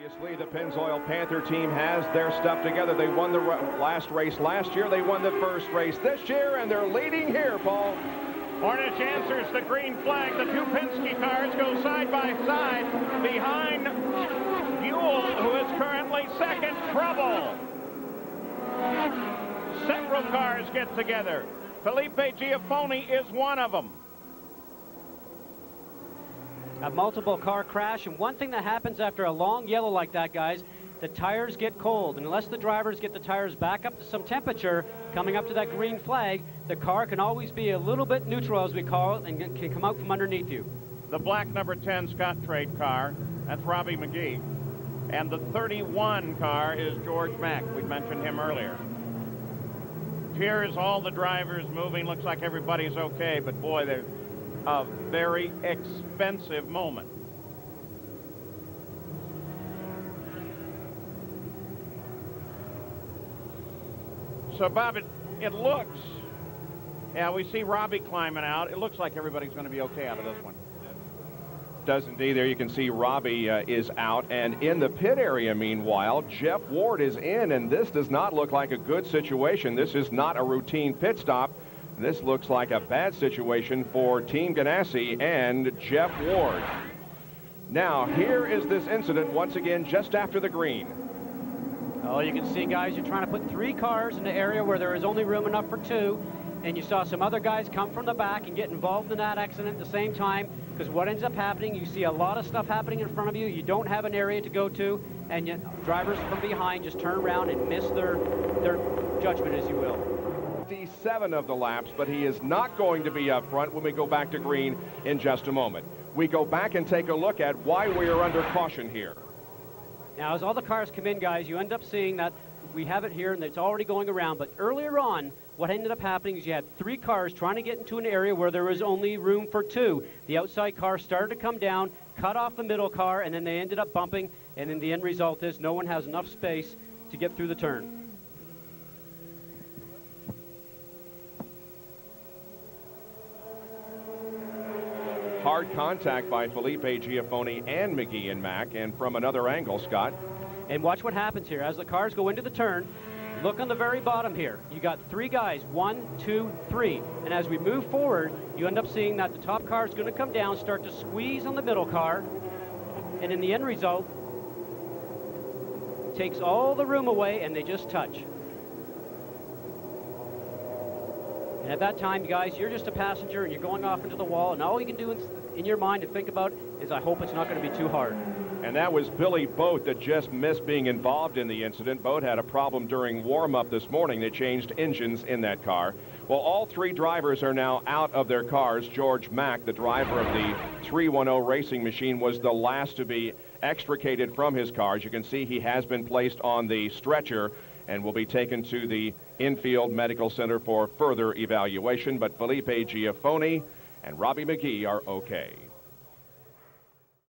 Obviously, the Pennzoil Panther team has their stuff together. They won the last race last year. They won the first race this year, and they're leading here, Paul. Hornish answers the green flag. The two Penske cars go side by side behind Buell, who is currently second. Trouble. Several cars get together. Felipe Giaffone is one of them. A multiple car crash, and one thing that happens after a long yellow like that, guys, the tires get cold, and unless the drivers get the tires back up to some temperature coming up to that green flag, the car can always be a little bit neutral, as we call it, and can come out from underneath you. The black number 10 Scott Trade car, that's Robbie McGehee, and the 31 car is George Mack. We mentioned him earlier. Here's all the drivers moving. Looks like everybody's okay, but boy, they're a very expensive moment. So, Bob, it looks, yeah, we see Robbie climbing out. It looks like everybody's going to be okay out of this one. Does indeed. There you can see Robbie is out, and in the pit area, meanwhile, Jeff Ward is in, and this does not look like a good situation. This is not a routine pit stop. This looks like a bad situation for Team Ganassi and Jeff Ward. Now, here is this incident once again just after the green. Oh, you can see, guys, you're trying to put 3 cars in the area where there is only room enough for 2, and you saw some other guys come from the back and get involved in that accident at the same time, because what ends up happening, you see a lot of stuff happening in front of you, you don't have an area to go to, and yet drivers from behind just turn around and miss their judgment, as you will. 57 of the laps, but he is not going to be up front when we go back to green in just a moment. We go back and take a look at why we are under caution here. Now, as all the cars come in, guys, you end up seeing that we have it here and it's already going around, but earlier on, what ended up happening is you had 3 cars trying to get into an area where there was only room for 2. The outside car started to come down, cut off the middle car, and then they ended up bumping, and then the end result is no one has enough space to get through the turn. Hard contact by Felipe Giaffone and McGehee and Mack, and from another angle, Scott. And watch what happens here. As the cars go into the turn, look on the very bottom here. You got 3 guys, 1, 2, 3. And as we move forward, you end up seeing that the top car is going to come down, start to squeeze on the middle car, and in the end result, takes all the room away and they just touch. And at that time, guys, you're just a passenger and you're going off into the wall, and all you can do in your mind to think about is, I hope it's not going to be too hard. And that was Billy Boat that just missed being involved in the incident. Boat had a problem during warm-up this morning. They changed engines in that car. Well, all 3 drivers are now out of their cars. George Mack, the driver of the 310 racing machine, was the last to be extricated from his car. As you can see, he has been placed on the stretcher and will be taken to the infield medical center for further evaluation. But Felipe Giaffone and Robbie McGehee are okay.